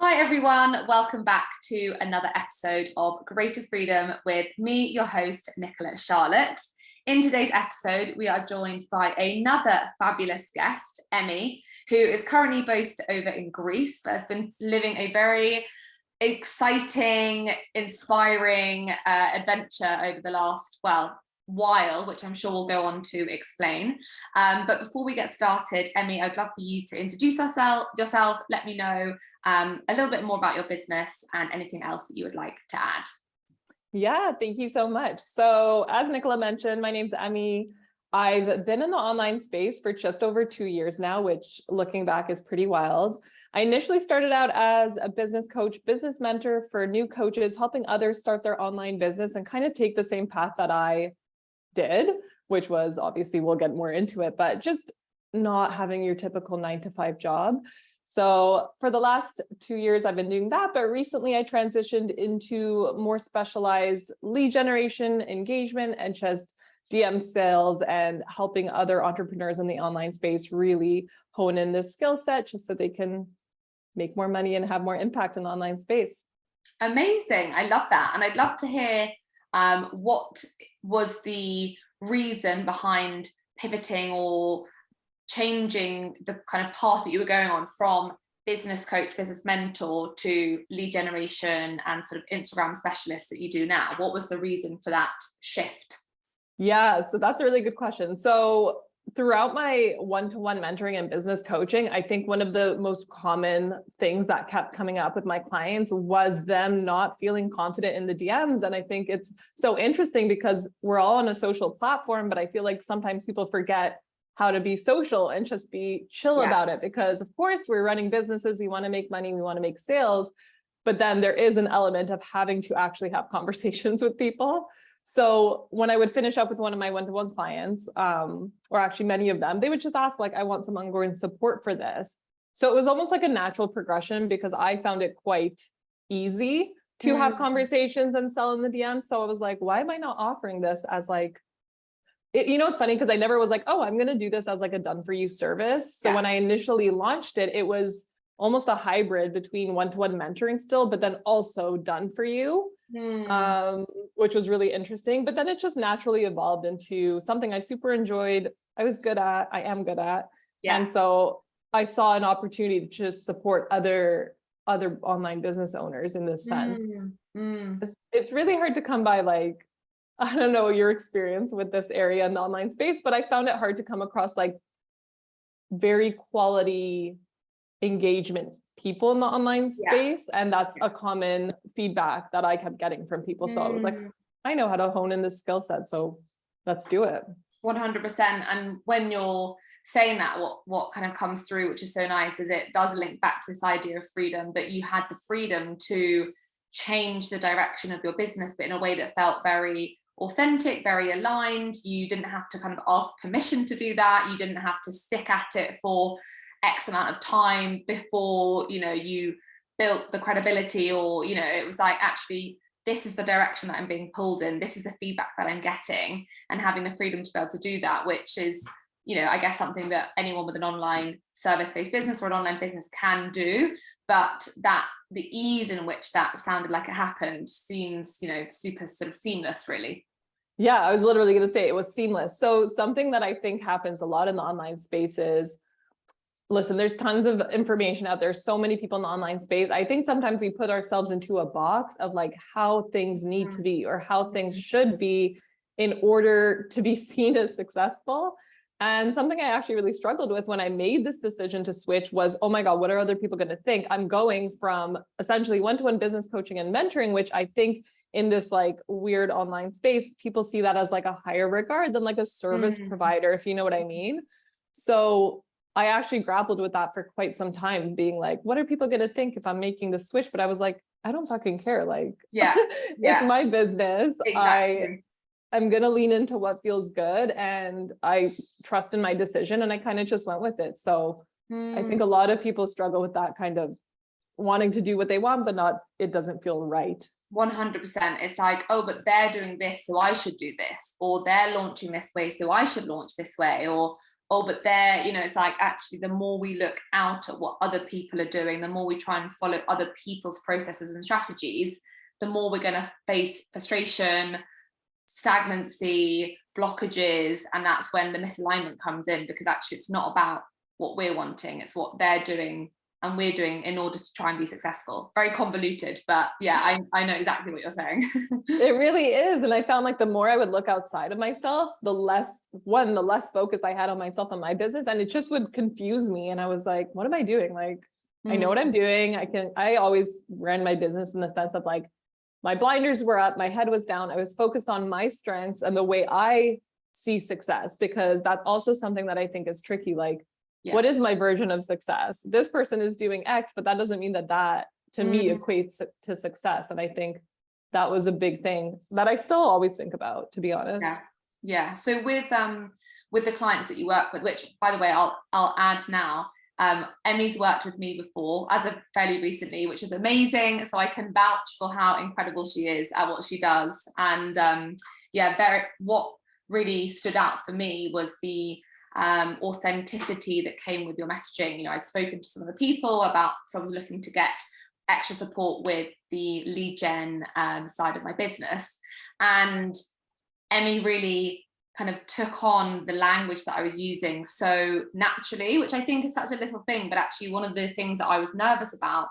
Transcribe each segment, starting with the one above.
Hi everyone, welcome back to another episode of Greater Freedom with me, your host, Nicola Charlotte. In today's episode, we are joined by another fabulous guest, Emmie, who is currently based over in Greece, but has been living a very exciting, inspiring adventure over the last, while, which I'm sure we'll go on to explain. But before we get started, Emmie, I'd love for you to introduce yourself, let me know a little bit more about your business and anything else that you would like to add. Yeah, thank you so much. So as Nicola mentioned, my name's Emmie. I've been in the online space for just over 2 years now, which looking back is pretty wild. I initially started out as a business coach, business mentor for new coaches, helping others start their online business and kind of take the same path that I did, which was obviously, we'll get more into it, but just not having your typical 9-to-5 job. So for the last 2 years, I've been doing that, but recently I transitioned into more specialized lead generation, engagement, and just DM sales and helping other entrepreneurs in the online space really hone in this skill set just so they can make more money and have more impact in the online space. Amazing. I love that. And I'd love to hear what was the reason behind pivoting or changing the kind of path that you were going on from business coach, business mentor to lead generation and sort of Instagram specialist that you do now. What was the reason for that shift? Yeah, so that's a really good question. So throughout my one-to-one mentoring and business coaching, I think one of the most common things that kept coming up with my clients was them not feeling confident in the DMs. And I think it's so interesting because we're all on a social platform, but I feel like sometimes people forget how to be social and just be chill about it, because of course we're running businesses, we want to make money, we want to make sales, but then there is an element of having to actually have conversations with people. So when I would finish up with one of my one-to-one clients, or actually many of them, they would just ask, like, I want some ongoing support for this. So it was almost like a natural progression because I found it quite easy to have conversations and sell in the DMs. So I was like, why am I not offering this as like, it's funny because I never was like, oh, I'm going to do this as like a done for you service. So when I initially launched it, it was almost a hybrid between one-to-one mentoring still, but then also done for you. Which was really interesting, but then it just naturally evolved into something I super enjoyed. I was good at, I am good at. And so I saw an opportunity to just support other online business owners in this sense. It's really hard to come by, like, I don't know your experience with this area in the online space, but I found it hard to come across like very quality engagement people in the online space. And that's a common feedback that I kept getting from people. So I was like, I know how to hone in this skill set. So let's do it. 100%. And when you're saying that, what kind of comes through, which is so nice, is it does link back to this idea of freedom, that you had the freedom to change the direction of your business, but in a way that felt very authentic, very aligned. You didn't have to kind of ask permission to do that. You didn't have to stick at it for X amount of time before, you built the credibility, or, it was like, actually, this is the direction that I'm being pulled in. This is the feedback that I'm getting, and having the freedom to be able to do that, which is, I guess something that anyone with an online service-based business or an online business can do, but that the ease in which that sounded like it happened seems, super sort of seamless, really. Yeah, I was literally going to say it was seamless. So something that I think happens a lot in the online space is, listen, there's tons of information out there. So many people in the online space. I think sometimes we put ourselves into a box of like how things need to be or how things should be in order to be seen as successful. And something I actually really struggled with when I made this decision to switch was, oh my God, what are other people going to think? I'm going from essentially one-to-one business coaching and mentoring, which I think in this like weird online space, people see that as like a higher regard than like a service provider, if you know what I mean. So I actually grappled with that for quite some time, being like, what are people going to think if I'm making the switch? But I was like, I don't fucking care. Like, it's my business. Exactly. I'm going to lean into what feels good, and I trust in my decision, and I kind of just went with it. So I think a lot of people struggle with that kind of wanting to do what they want, but it doesn't feel right. 100%. It's like, oh, but they're doing this, so I should do this, or they're launching this way, so I should launch this way, or oh, but they're, you know, it's like, actually, the more we look out at what other people are doing, the more we try and follow other people's processes and strategies, the more we're going to face frustration, stagnancy, blockages. And that's when the misalignment comes in, because actually it's not about what we're wanting, it's what they're doing and we're doing in order to try and be successful. Very convoluted, but yeah, I know exactly what you're saying. It really is. And I found like the more I would look outside of myself, the less focus I had on myself and my business. And it just would confuse me. And I was like, what am I doing? Like, I know what I'm doing. I always ran my business in the sense of like, my blinders were up, my head was down. I was focused on my strengths and the way I see success, because that's also something that I think is tricky. Like, what is my version of success? This person is doing X, but that doesn't mean that to me equates to success. And I think that was a big thing that I still always think about, to be honest. Yeah. So with the clients that you work with, which by the way, I'll add now, Emmie's worked with me before as of fairly recently, which is amazing. So I can vouch for how incredible she is at what she does. And what really stood out for me was the authenticity that came with your messaging. You know, I'd spoken to some of the people about, so I was looking to get extra support with the lead gen side of my business, and Emmie really kind of took on the language that I was using so naturally, which I think is such a little thing, but actually one of the things that I was nervous about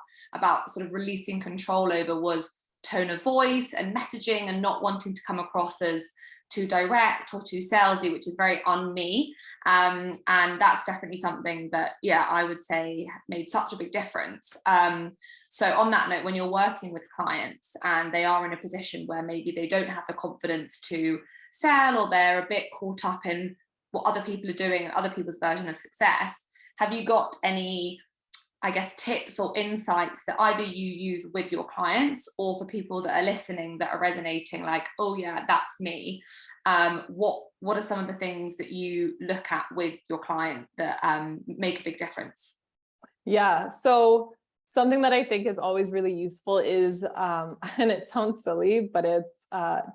sort of releasing control over was tone of voice and messaging, and not wanting to come across as too direct or too salesy, which is very on me. And that's definitely something that, I would say made such a big difference. So on that note, when you're working with clients and they are in a position where maybe they don't have the confidence to sell, or they're a bit caught up in what other people are doing and other people's version of success, have you got any, I guess, tips or insights that either you use with your clients, or for people that are listening that are resonating, like, oh yeah, that's me? What are some of the things that you look at with your client that make a big difference? Yeah. So something that I think is always really useful is, and it sounds silly, but it's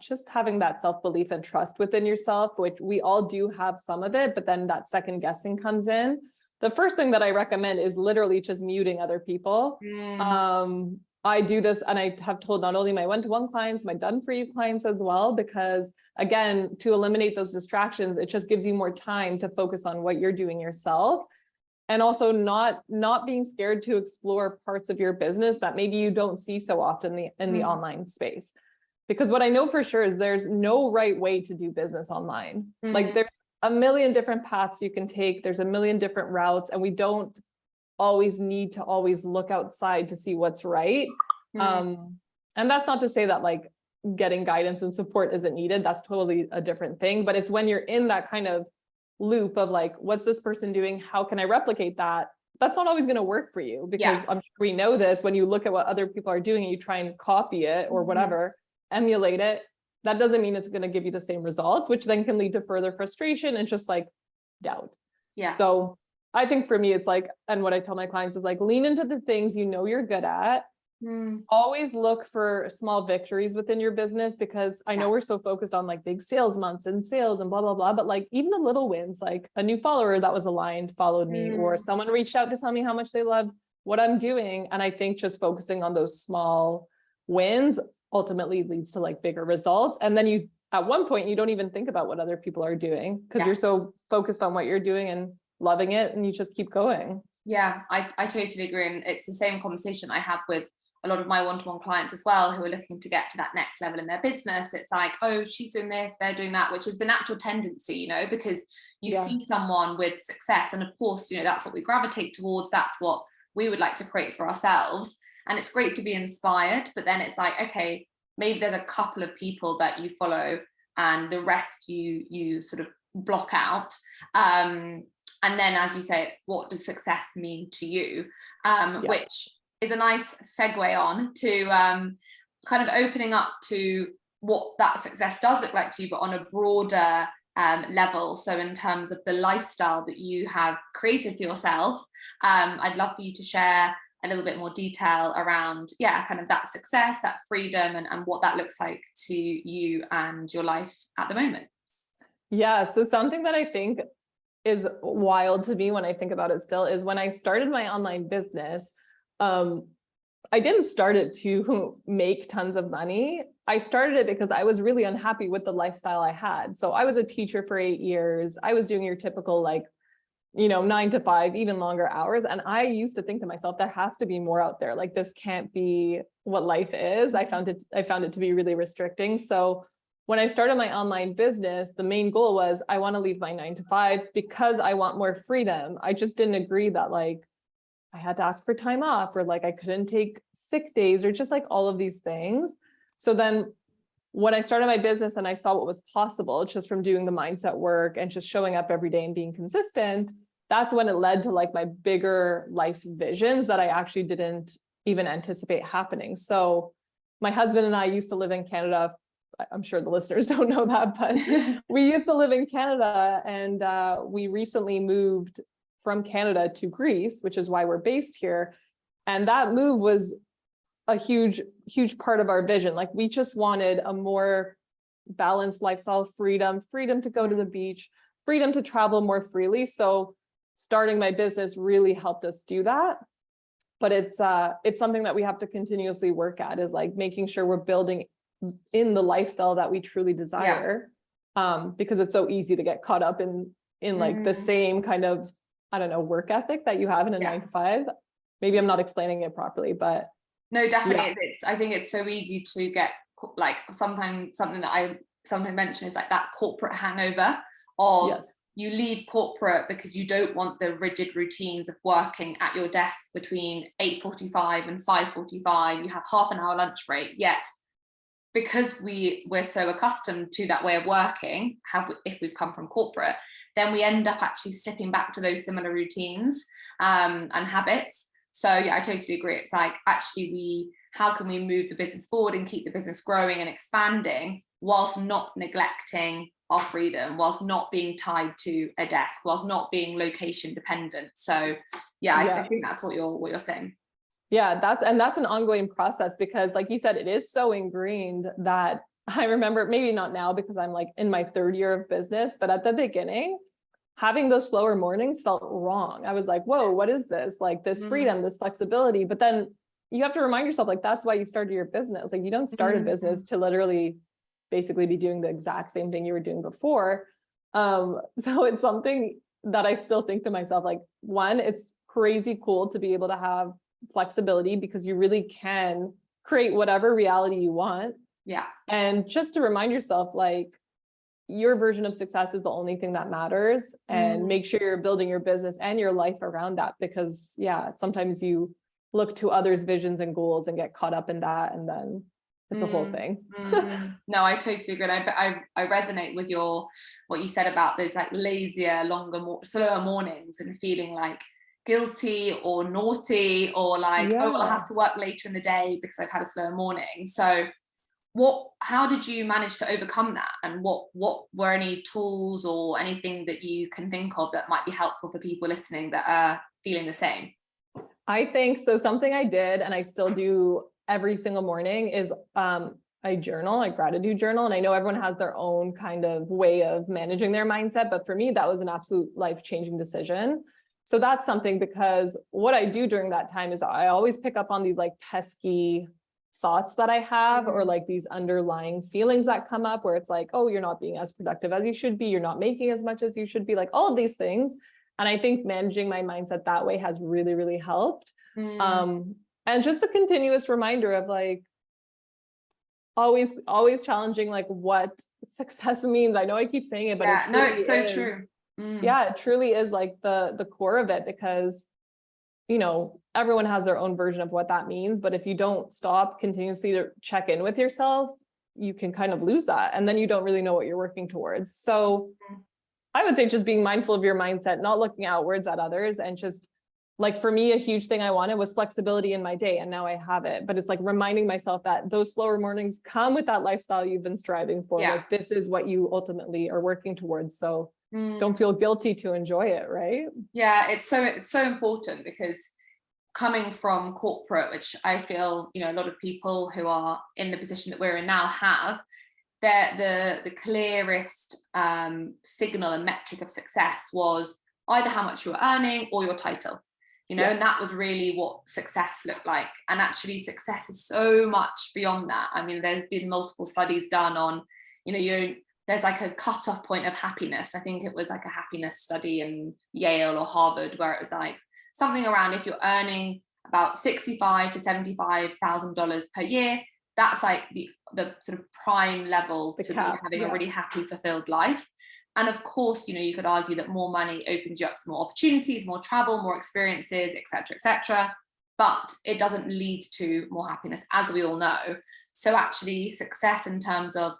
just having that self-belief and trust within yourself, which we all do have some of it, but then that second guessing comes in. The first thing that I recommend is literally just muting other people. I do this, and I have told not only my one-to-one clients, my done-for-you clients as well, because again, to eliminate those distractions, it just gives you more time to focus on what you're doing yourself. And also not being scared to explore parts of your business that maybe you don't see so often in the online space. Because what I know for sure is there's no right way to do business online. Like, there's a million different paths you can take. There's a million different routes, and we don't always need to always look outside to see what's right. And that's not to say that like getting guidance and support isn't needed. That's totally a different thing. But it's when you're in that kind of loop of like, what's this person doing? How can I replicate that? That's not always going to work for you, because I'm sure we know this. When you look at what other people are doing and you try and copy it or whatever, emulate it, that doesn't mean it's going to give you the same results, which then can lead to further frustration and just like doubt. So I think for me, it's like, and what I tell my clients is like, lean into the things you know you're good at. Always look for small victories within your business, because I know we're so focused on like big sales months and sales and blah, blah, blah. But like even the little wins, like a new follower that was aligned followed me, or someone reached out to tell me how much they love what I'm doing. And I think just focusing on those small wins ultimately leads to like bigger results. And then you, at one point, you don't even think about what other people are doing, because you're so focused on what you're doing and loving it, and you just keep going. Yeah, I totally agree. And it's the same conversation I have with a lot of my one-to-one clients as well, who are looking to get to that next level in their business. It's like, oh, she's doing this, they're doing that, which is the natural tendency, you know, because you see someone with success, and of course, you know, that's what we gravitate towards. That's what we would like to create for ourselves. And it's great to be inspired, but then it's like, okay, maybe there's a couple of people that you follow and the rest you sort of block out. And then, as you say, it's what does success mean to you, which is a nice segue on to kind of opening up to what that success does look like to you, but on a broader level. So in terms of the lifestyle that you have created for yourself, I'd love for you to share a little bit more detail around, kind of that success, that freedom, and what that looks like to you and your life at the moment. Yeah. So something that I think is wild to me when I think about it still is when I started my online business, I didn't start it to make tons of money. I started it because I was really unhappy with the lifestyle I had. So I was a teacher for 8 years. I was doing your typical, like, 9 to 5, even longer hours. And I used to think to myself, there has to be more out there. Like, this can't be what life is. I found it to be really restricting. So when I started my online business, the main goal was I want to leave my 9 to 5 because I want more freedom. I just didn't agree that, like, I had to ask for time off, or like I couldn't take sick days, or just like all of these things. So then when I started my business and I saw what was possible just from doing the mindset work and just showing up every day and being consistent, that's when it led to like my bigger life visions that I actually didn't even anticipate happening. So my husband and I used to live in Canada. I'm sure the listeners don't know that, but we used to live in Canada, and we recently moved from Canada to Greece, which is why we're based here. And that move was a huge, huge part of our vision. Like, we just wanted a more balanced lifestyle, freedom to go to the beach, freedom to travel more freely. So starting my business really helped us do that. But it's something that we have to continuously work at, is like making sure we're building in the lifestyle that we truly desire. Because it's so easy to get caught up in like the same kind of, I don't know, work ethic that you have in a 9 to 5. Maybe I'm not explaining it properly, but no, definitely. It's I think it's so easy to get, like, sometimes something that I sometimes mention is like that corporate hangover of you leave corporate because you don't want the rigid routines of working at your desk between 8:45 and 5:45. You have half an hour lunch break, yet because we're so accustomed to that way of working, if we've come from corporate, then we end up actually slipping back to those similar routines and habits. So yeah, I totally agree. It's like, actually, how can we move the business forward and keep the business growing and expanding whilst not neglecting our freedom, whilst not being tied to a desk, whilst not being location dependent. So yeah, I think that's what you're saying. Yeah, that's an ongoing process, because like you said, it is so ingrained that I remember, maybe not now because I'm like in my 3rd year of business, but at the beginning, having those slower mornings felt wrong. I was like, whoa, what is this? Like, this freedom, this flexibility. But then you have to remind yourself, like, that's why you started your business. Like, you don't start a business to literally basically be doing the exact same thing you were doing before. So it's something that I still think to myself, like, one, it's crazy cool to be able to have flexibility, because you really can create whatever reality you want. Yeah. And just to remind yourself, like, your version of success is the only thing that matters, and make sure you're building your business and your life around that, because sometimes you look to others' visions and goals and get caught up in that, and then it's a whole thing. No, I totally agree. I resonate with what you said about those like lazier, slower mornings, and feeling like guilty or naughty, or like, oh, well, I have to work later in the day because I've had a slower morning. So how did you manage to overcome that? And what were any tools or anything that you can think of that might be helpful for people listening that are feeling the same? I think so. Something I did, and I still do every single morning, is I journal, a gratitude journal. And I know everyone has their own kind of way of managing their mindset, but for me, that was an absolute life-changing decision. So that's something, because what I do during that time is I always pick up on these like pesky thoughts that I have, or like these underlying feelings that come up where it's like, oh, you're not being as productive as you should be. You're not making as much as you should be, like all of these things. And I think managing my mindset that way has really, really helped. And just the continuous reminder of like, always challenging like what success means. I know I keep saying it, but it's so true. Yeah, it truly is like the core of it, because everyone has their own version of what that means. But if you don't stop continuously to check in with yourself, you can kind of lose that. And then you don't really know what you're working towards. So I would say just being mindful of your mindset, not looking outwards at others, and just like, for me, a huge thing I wanted was flexibility in my day, and now I have it. But it's like reminding myself that those slower mornings come with that lifestyle you've been striving for. Like, this is what you ultimately are working towards. So don't feel guilty to enjoy it, right? Yeah, it's so important, because coming from corporate, which I feel, a lot of people who are in the position that we're in now have, the clearest signal and metric of success was either how much you were earning or your title, you know, and that was really what success looked like. And actually success is so much beyond that. I mean, there's been multiple studies done on, you know, there's like a cutoff point of happiness. I think it was like a happiness study in Yale or Harvard, where it was like something around, if you're earning about $65,000 to $75,000 per year, that's like the sort of prime level to be having a really happy, fulfilled life. And of course, you know, you could argue that more money opens you up to more opportunities, more travel, more experiences, etc., etc. But it doesn't lead to more happiness, as we all know. So actually, success in terms of,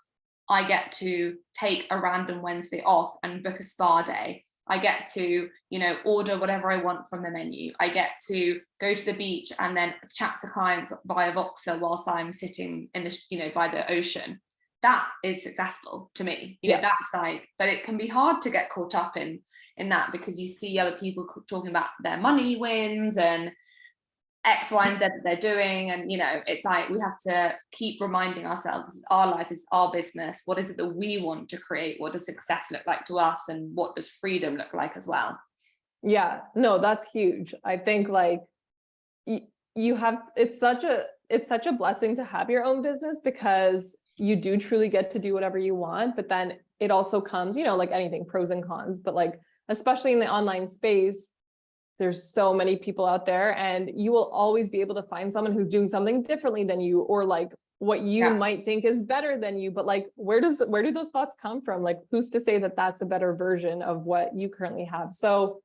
I get to take a random Wednesday off and book a spa day. I get to, you know, order whatever I want from the menu. I get to go to the beach and then chat to clients via Voxer whilst I'm sitting in the, you know, by the ocean. That is successful to me. You know, that's like, but it can be hard to get caught up in that, because you see other people talking about their money wins and X, Y, and Z that they're doing. And, you know, it's like, we have to keep reminding ourselves, this is our life, is our business. What is it that we want to create? What does success look like to us? And what does freedom look like as well? Yeah, no, that's huge. I think like you have, it's such a blessing to have your own business, because you do truly get to do whatever you want. But then it also comes, you know, like anything, pros and cons, but like, especially in the online space, there's so many people out there, and you will always be able to find someone who's doing something differently than you, or like what you might think is better than you. But like, where do those thoughts come from? Like, who's to say that that's a better version of what you currently have? So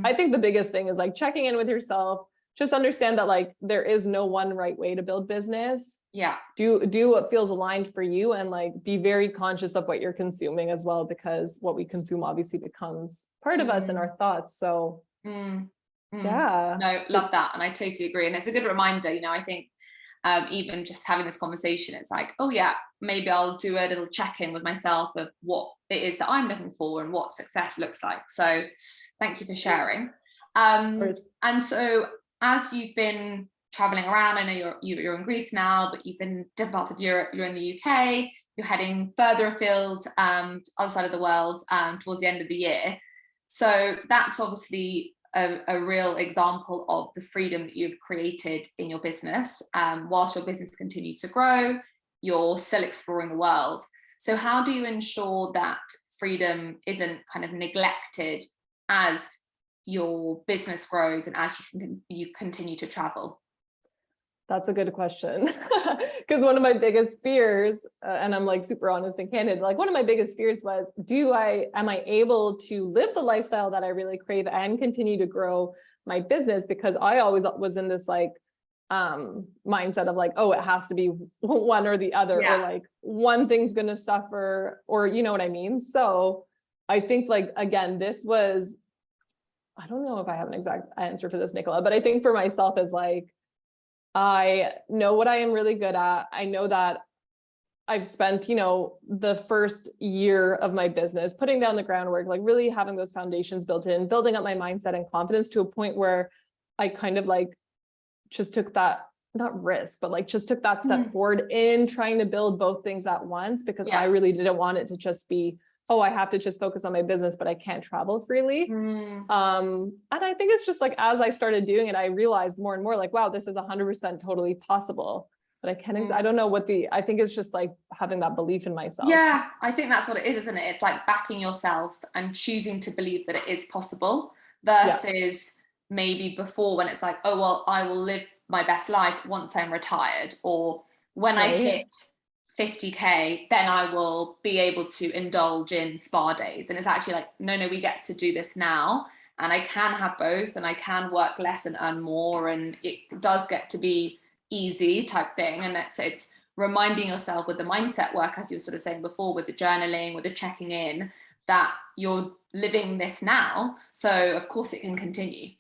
I think the biggest thing is like checking in with yourself. Just understand that like there is no one right way to build business. Do what feels aligned for you, and like be very conscious of what you're consuming as well, because what we consume obviously becomes part of us and our thoughts. So yeah, no, love that. And I totally agree. And it's a good reminder, you know, I think even just having this conversation, it's like, oh yeah, maybe I'll do a little check-in with myself of what it is that I'm looking for and what success looks like. So thank you for sharing. And so as you've been traveling around, I know you're in Greece now, but you've been different parts of Europe, you're in the UK, you're heading further afield, other side of the world, towards the end of the year. So that's obviously a real example of the freedom that you've created in your business. Whilst your business continues to grow, you're still exploring the world. So how do you ensure that freedom isn't kind of neglected as your business grows and as you continue to travel? That's a good question. Because one of my biggest fears, and I'm like super honest and candid, like one of my biggest fears was, am I able to live the lifestyle that I really crave and continue to grow my business? Because I always was in this like mindset of like, oh, it has to be one or the other, or like one thing's going to suffer, or you know what I mean? So I think like, again, this was, I don't know if I have an exact answer for this, Nicola, but I think for myself is like, I know what I am really good at. I know that I've spent, you know, the first year of my business putting down the groundwork, like really having those foundations built in, building up my mindset and confidence to a point where I kind of like just took that, not risk, but like just took that step forward in trying to build both things at once, because I really didn't want it to just be, oh, I have to just focus on my business, but I can't travel freely. And I think it's just like, as I started doing it, I realized more and more like, wow, this is 100% totally possible. But I can't, I don't know I think it's just like having that belief in myself. Yeah, I think that's what it is, isn't it? It's like backing yourself and choosing to believe that it is possible versus maybe before, when it's like, oh, well, I will live my best life once I'm retired, or when I hit 50K, then I will be able to indulge in spa days. And it's actually like, no, we get to do this now. And I can have both, and I can work less and earn more. And it does get to be easy type thing. And it's reminding yourself with the mindset work, as you were sort of saying before, with the journaling, with the checking in, that you're living this now. So of course it can continue.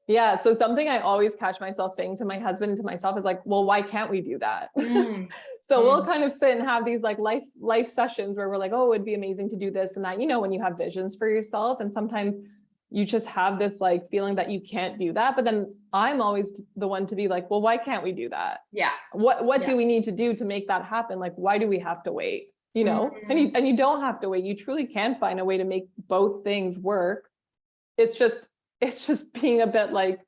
Yeah. So something I always catch myself saying to my husband and to myself is like, well, why can't we do that? So we'll kind of sit and have these like life sessions where we're like, oh, it'd be amazing to do this and that, you know, when you have visions for yourself, and sometimes you just have this like feeling that you can't do that. But then I'm always the one to be like, well, why can't we do that? What do we need to do to make that happen? Like, why do we have to wait? you know, and you don't have to wait. You truly can find a way to make both things work. It's just being a bit like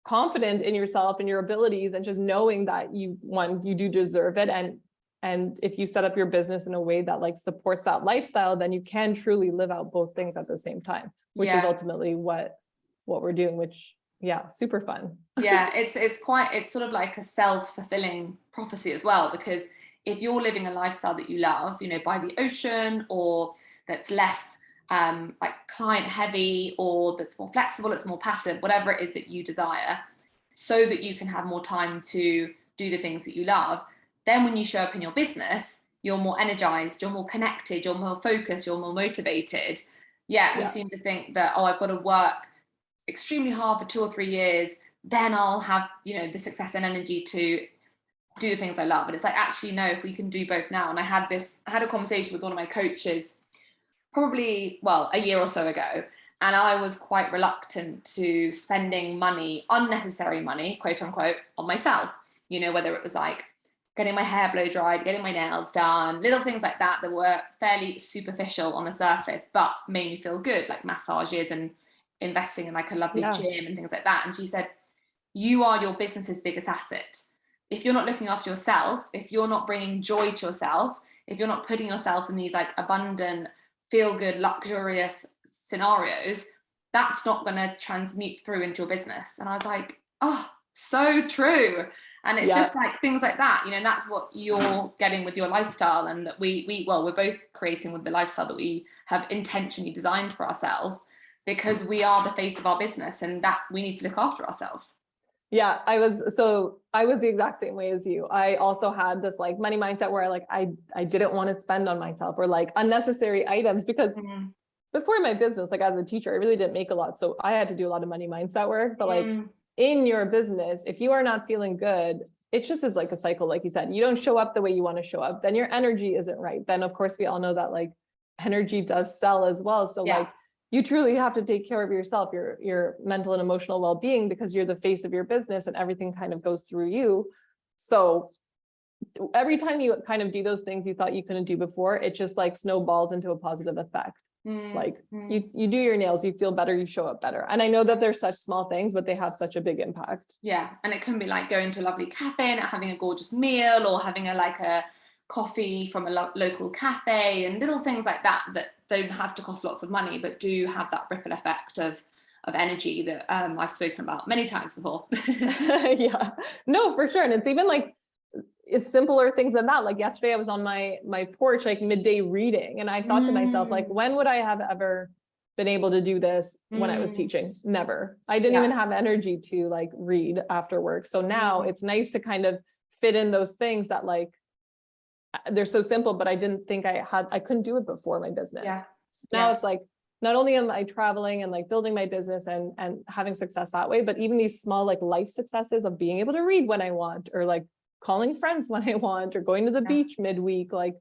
confident in yourself and your abilities, and just knowing that you do deserve it. And if you set up your business in a way that like supports that lifestyle, then you can truly live out both things at the same time, which is ultimately what we're doing, which super fun. Yeah, it's sort of like a self-fulfilling prophecy as well, because if you're living a lifestyle that you love, you know, by the ocean, or that's less like client heavy, or that's more flexible, it's more passive, whatever it is that you desire, so that you can have more time to do the things that you love, then when you show up in your business, you're more energized, you're more connected, you're more focused, you're more motivated. We seem to think that, oh, I've got to work extremely hard for 2 or 3 years, then I'll have, you know, the success and energy to do the things I love. And it's like, actually, no, if we can do both now. And I had a conversation with one of my coaches probably, well, a year or so ago. And I was quite reluctant to spending money, unnecessary money, quote unquote, on myself. You know, whether it was like getting my hair blow dried, getting my nails done, little things like that were fairly superficial on the surface, but made me feel good, like massages and investing in like a lovely gym and things like that. And she said, you are your business's biggest asset. If you're not looking after yourself, if you're not bringing joy to yourself, if you're not putting yourself in these like abundant, feel good, luxurious scenarios, that's not going to transmute through into your business. And I was like, oh, so true. And it's just like things like that, you know, that's what you're getting with your lifestyle. And that we're both creating with the lifestyle that we have intentionally designed for ourselves, because we are the face of our business, and that we need to look after ourselves. Yeah, I was the exact same way as you. I also had this like money mindset where I didn't want to spend on myself, or like unnecessary items, because before my business, like as a teacher, I really didn't make a lot. So I had to do a lot of money mindset work. But like in your business, if you are not feeling good, it just is like a cycle. Like you said, you don't show up the way you want to show up, then your energy isn't right. Then of course we all know that like energy does sell as well. So like you truly have to take care of yourself, your mental and emotional well-being, because you're the face of your business and everything kind of goes through you. So every time you kind of do those things you thought you couldn't do before, it just like snowballs into a positive effect. Like you do your nails, you feel better, you show up better. And I know that they're such small things, but they have such a big impact. Yeah. And it can be like going to a lovely cafe and having a gorgeous meal, or having a coffee from a local cafe, and little things like that don't have to cost lots of money, but do have that ripple effect of energy that I've spoken about many times before. Yeah, no, for sure. And it's even like simpler things than that. Like yesterday I was on my porch, like midday reading, and I thought to myself, like, when would I have ever been able to do this when I was teaching? Never. I didn't even have energy to like read after work. So now it's nice to kind of fit in those things that like, they're so simple, but I didn't think I couldn't do it before my business. So now it's like, not only am I traveling and like building my business and having success that way, but even these small like life successes of being able to read when I want, or like calling friends when I want, or going to the beach midweek, like,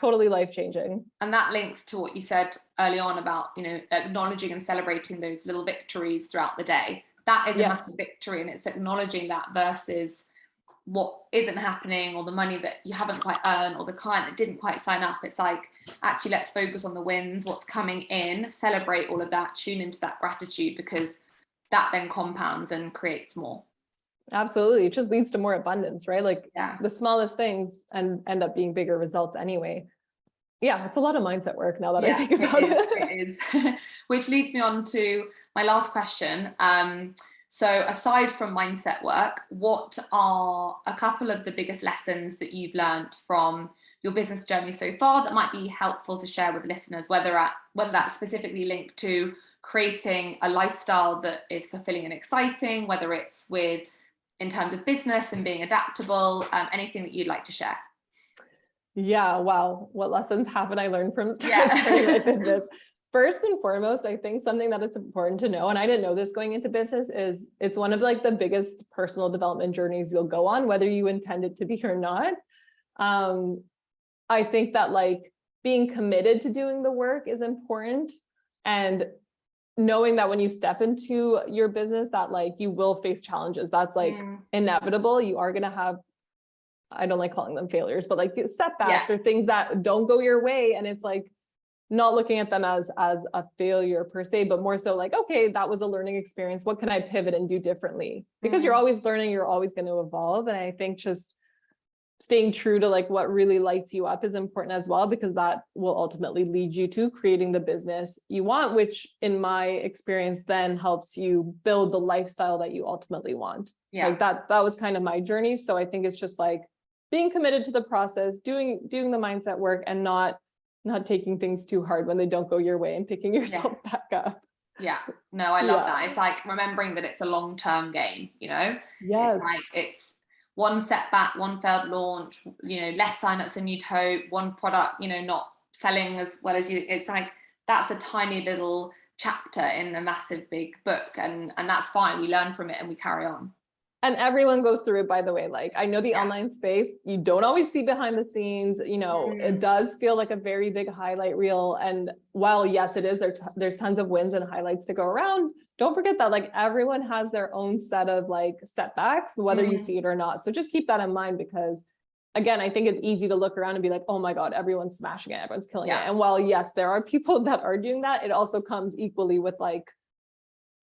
totally life-changing. And that links to what you said early on about, you know, acknowledging and celebrating those little victories throughout the day. That is a massive victory, and it's acknowledging that versus what isn't happening, or the money that you haven't quite earned, or the client that didn't quite sign up. It's like, actually, let's focus on the wins, what's coming in, celebrate all of that, tune into that gratitude, because that then compounds and creates more. Absolutely. It just leads to more abundance, right? Like the smallest things and end up being bigger results anyway. Yeah, it's a lot of mindset work now that I think about it. It is. Which leads me on to my last question. So aside from mindset work, what are a couple of the biggest lessons that you've learned from your business journey so far that might be helpful to share with listeners, whether that's specifically linked to creating a lifestyle that is fulfilling and exciting, whether it's in terms of business and being adaptable, anything that you'd like to share? Yeah, wow. What lessons haven't I learned from starting my business? First and foremost, I think something that it's important to know, and I didn't know this going into business, is it's one of like the biggest personal development journeys you'll go on, whether you intend it to be or not. I think that like being committed to doing the work is important, and knowing that when you step into your business that like you will face challenges. That's like inevitable. You are going to have I don't like calling them failures, but like setbacks or things that don't go your way. And it's like not looking at them as a failure per se, but more so like, okay, that was a learning experience. What can I pivot and do differently? Because you're always learning, you're always going to evolve. And I think just staying true to like what really lights you up is important as well, because that will ultimately lead you to creating the business you want, which in my experience then helps you build the lifestyle that you ultimately want. Like that was kind of my journey. So I think it's just like being committed to the process, doing the mindset work, and not taking things too hard when they don't go your way, and picking yourself back up. Yeah, no, I love that. It's like remembering that it's a long-term game, you know? Yes. It's like, it's one setback, one failed launch, you know, less signups than you'd hope, one product, you know, not selling as well as you. It's like, that's a tiny little chapter in a massive big book, and that's fine. We learn from it and we carry on. And everyone goes through it, by the way. Like, I know the online space, you don't always see behind the scenes, you know, it does feel like a very big highlight reel. And while yes, it is, there's tons of wins and highlights to go around. Don't forget that like everyone has their own set of like setbacks, whether you see it or not. So just keep that in mind, because again, I think it's easy to look around and be like, oh my God, everyone's smashing it, everyone's killing it. And while yes, there are people that are doing that, it also comes equally with like,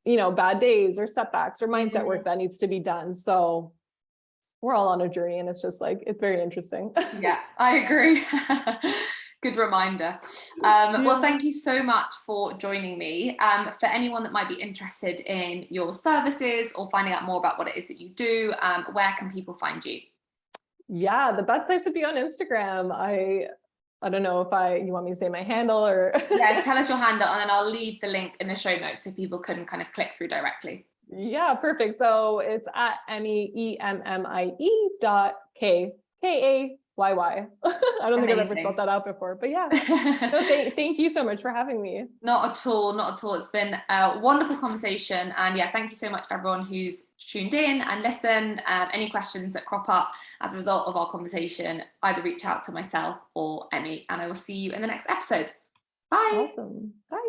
you know, bad days or setbacks or mindset work that needs to be done. So we're all on a journey, and it's just like, it's very interesting. Yeah, I agree. Good reminder. Well, thank you so much for joining me. For anyone that might be interested in your services or finding out more about what it is that you do, where can people find you? Yeah, the best place would be on Instagram. I don't know if you want me to say my handle or. Yeah, tell us your handle, and then I'll leave the link in the show notes so people can kind of click through directly. Yeah, perfect. So it's at Emmie, Emmie.Kayy. I don't think I've ever spelled that out before, but yeah. No, thank you so much for having me. Not at all, not at all. It's been a wonderful conversation. And yeah, thank you so much everyone who's tuned in and listened. Any questions that crop up as a result of our conversation, either reach out to myself or Emmie, and I will see you in the next episode. Bye. Awesome. Bye.